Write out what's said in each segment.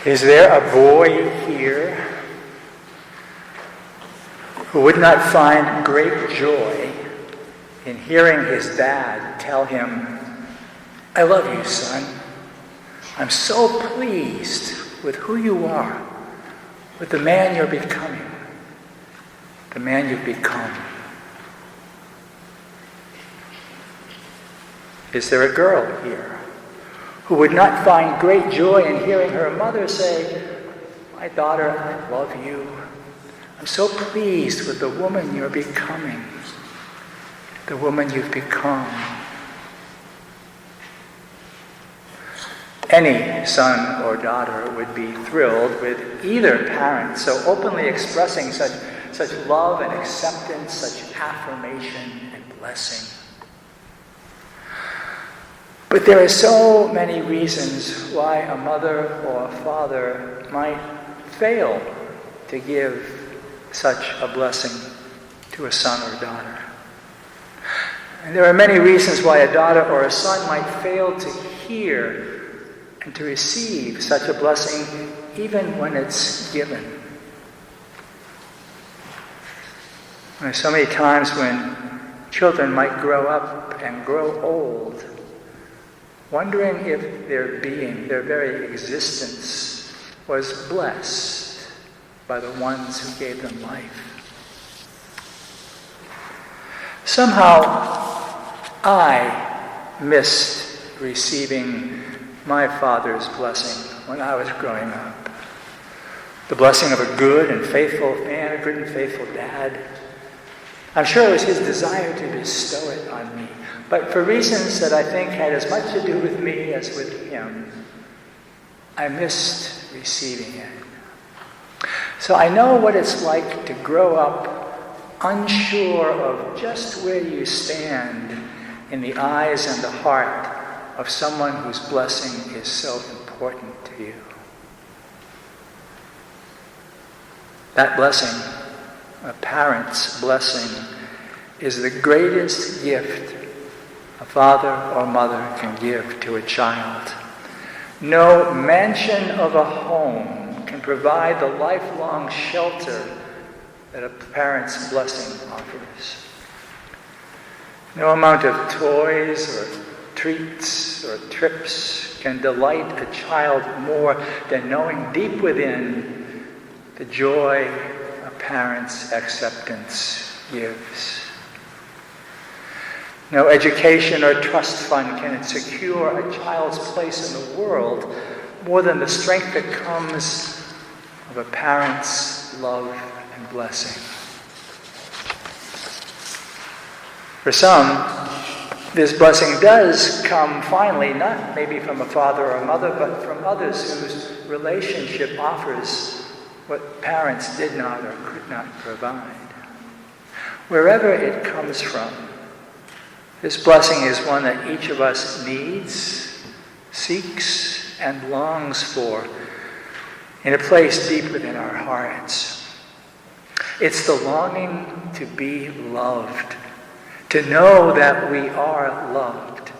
Is there a boy here who would not find great joy in hearing his dad tell him, "I love you, son. I'm so pleased with who you are, with the man you're becoming, the man you've become"? Is there a girl here who would not find great joy in hearing her mother say, "My daughter, I love you. I'm so pleased with the woman you're becoming, the woman you've become"? Any son or daughter would be thrilled with either parent so openly expressing such love and acceptance, such affirmation and blessing. But there are so many reasons why a mother or a father might fail to give such a blessing to a son or daughter. And there are many reasons why a daughter or a son might fail to hear and to receive such a blessing even when it's given. There are so many times when children might grow up and grow old, wondering if their being, their very existence, was blessed by the ones who gave them life. Somehow, I missed receiving my father's blessing when I was growing up. The blessing of a good and faithful man, a good and faithful dad. I'm sure it was his desire to bestow it on me, but for reasons that I think had as much to do with me as with him, I missed receiving it. So I know what it's like to grow up unsure of just where you stand in the eyes and the heart of someone whose blessing is so important to you. That blessing, a parent's blessing, is the greatest gift a father or mother can give to a child. No mansion of a home can provide the lifelong shelter that a parent's blessing offers. No amount of toys or treats or trips can delight a child more than knowing deep within the joy a parent's acceptance gives. No education or trust fund can secure a child's place in the world more than the strength that comes of a parent's love and blessing. For some, this blessing does come finally, not maybe from a father or a mother, but from others whose relationship offers what parents did not or could not provide. Wherever it comes from, this blessing is one that each of us needs, seeks, and longs for in a place deep within our hearts. It's the longing to be loved, to know that we are loved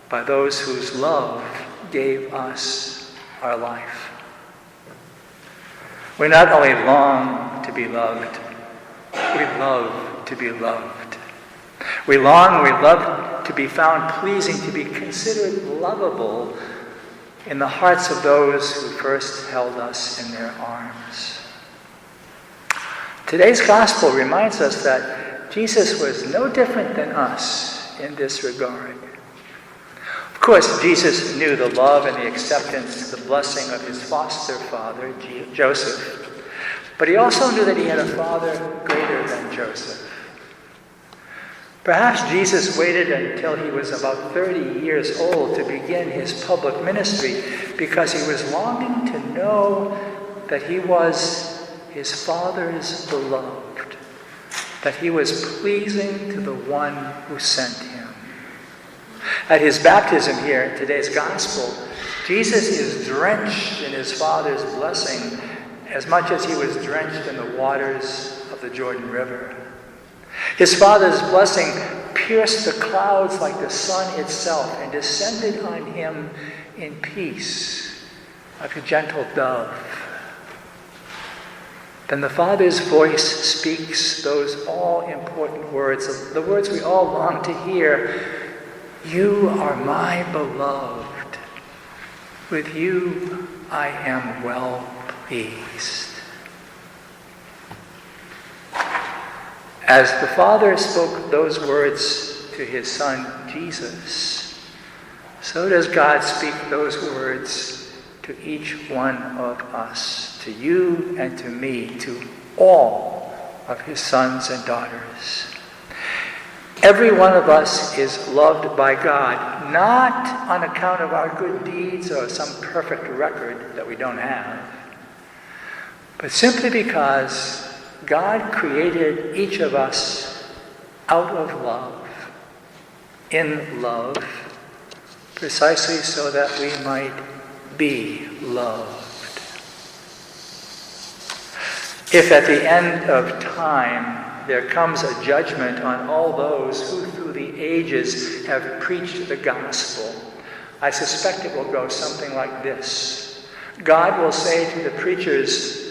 by those whose love gave us our life. We not only long to be loved, we love to be loved. We long, we love to be found pleasing, to be considered lovable in the hearts of those who first held us in their arms. Today's gospel reminds us that Jesus was no different than us in this regard. Of course, Jesus knew the love and the acceptance, the blessing of his foster father, Joseph. But he also knew that he had a father greater than Joseph. Perhaps Jesus waited until he was about 30 years old to begin his public ministry because he was longing to know that he was his Father's beloved, that he was pleasing to the one who sent him. At his baptism here in today's gospel, Jesus is drenched in his Father's blessing as much as he was drenched in the waters of the Jordan River. His Father's blessing pierced the clouds like the sun itself and descended on him in peace like a gentle dove. Then the Father's voice speaks those all-important words, the words we all long to hear. You are my beloved. With you I am well pleased. As the Father spoke those words to his Son, Jesus, so does God speak those words to each one of us, to you and to me, to all of his sons and daughters. Every one of us is loved by God, not on account of our good deeds or some perfect record that we don't have, but simply because God created each of us out of love, in love, precisely so that we might be loved. If at the end of time there comes a judgment on all those who through the ages have preached the gospel, I suspect it will go something like this. God will say to the preachers,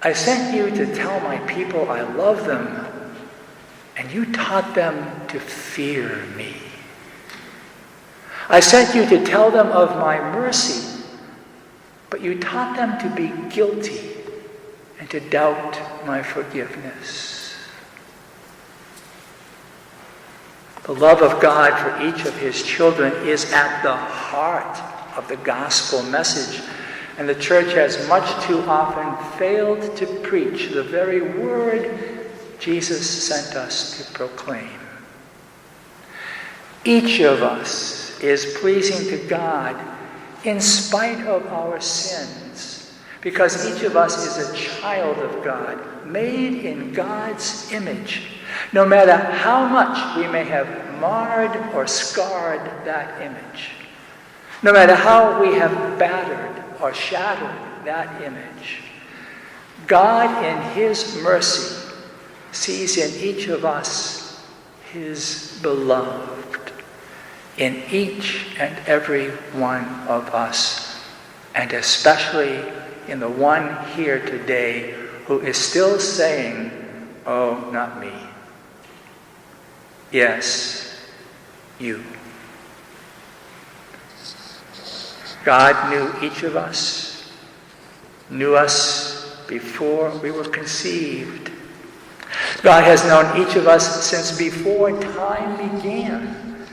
I sent you to tell my people I love them, and you taught them to fear me. I sent you to tell them of my mercy, but you taught them to be guilty and to doubt my forgiveness. The love of God for each of his children is at the heart of the gospel message, and the church has much too often failed to preach the very word Jesus sent us to proclaim. Each of us is pleasing to God in spite of our sins, because each of us is a child of God, made in God's image, no matter how much we may have marred or scarred that image, no matter how we have battered or shattered that image. God, in his mercy, sees in each of us his beloved, in each and every one of us, and especially in the one here today who is still saying, oh, not me. Yes, you. God knew each of us, knew us before we were conceived. God has known each of us since before time began,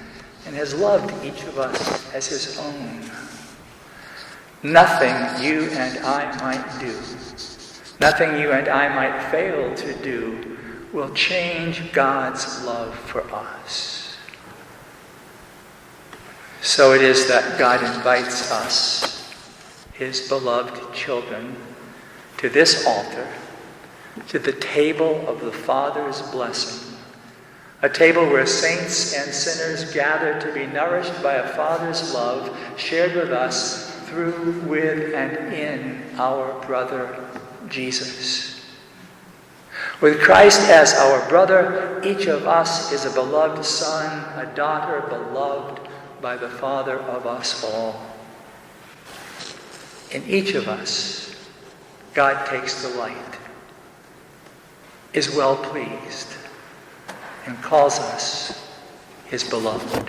and has loved each of us as his own. Nothing you and I might do, nothing you and I might fail to do, will change God's love for us. So it is that God invites us, his beloved children, to this altar, to the table of the Father's blessing, a table where saints and sinners gather to be nourished by a Father's love shared with us through, with, and in our brother Jesus. With Christ as our brother, each of us is a beloved son, a daughter beloved by the Father of us all. In each of us, God takes delight, is well pleased, and calls us his beloved.